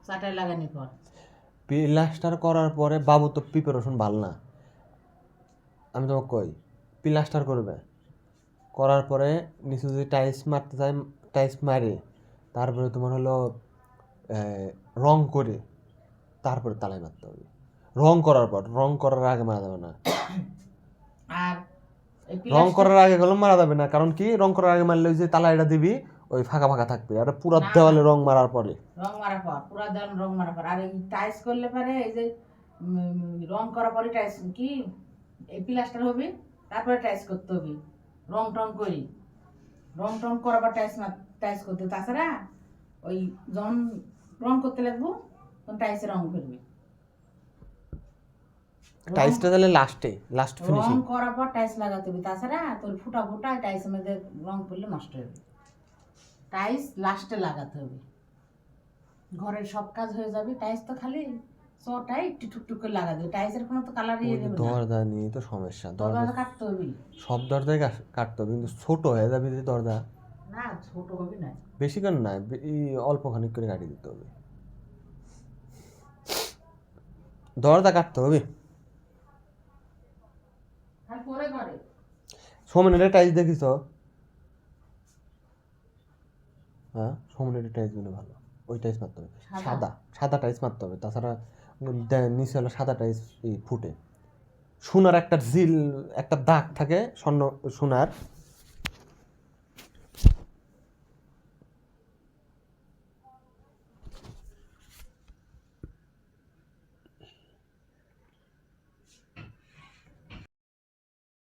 চাটাই লাগানোর পর প্লাস্টার করার পরে বাবু তো প্রিপারেশন ভালো না, আমি তোমাকে কই প্লাস্টার করবে, করার পরে নিচে যদি টাইলস মারতে চায় টাইলস মারে, তারপরে তোমার হলো রং করে তারপরে তালাই মারতে হবে। রং করার পর, রং করার আগে মারা যাবে না। আর এই রং প্লাস্টার করার আগে গেলেও মারা যাবে না, কারণ কি রং করার আগে মারলে ওই যে তালাইটা দিবি ওই ফাঁকা ফাঁকা থাকবে, আর পুরো না, দেওয়ালে রং মারার পরে রং মারার পর পুরা দেওয়াল রং মারার পর, আর এই টাইলস করলে পারে এই যে রং করার পরে টাইলস কি এই প্লাস্টার হবে, তারপরে টাইলস করতে হবে রং টং করি, রং টং করার পর টাইলস করতে, তাছাড়া ওই যখন রং করতে লাগবো তখন টাইলসে রং করবে। টাইলসটা তাহলে লাস্ট রং ফিনিশিং। করার পর টাইলস লাগাতে হবে, তাছাড়া তোর ফুটা ফুটা টাইলসের মধ্যে রং করলে নষ্ট হবে। টাইলস লাস্টে লাগাতে হবে, ঘরের সব কাজ হয়ে যাবে, টাইলস তো খালি সটাই একটু টুকটুক করে লাগা দেবে, টাইলসের কোনো তো কালার ইয়ে দেবে না, দরজা নিয়ে তো সমস্যা, দরজা দরজা কাটতে হবে। সব দরজায় কাটতে হবে, কিন্তু ছোট হয়ে যাবে যে দরজা, না ছোট হবে না, বেশি করে না, এই অল্প খানিক করে কাটিয়ে দিতে হবে, দরজা কাটতে হবে। আর পরে করে সোমেনের টাইলস দেখিস? হ্যাঁ, সোমেনের টাইলস গুলো ভালো, ওই টাইলস মারতে হবে, সাদা সাদা টাইলস মারতে হবে, তাছাড়া নিচে হলো সাদা টাইলস ফুটে। সোনার একটা জিল, একটা দাগ থাকে, সোনার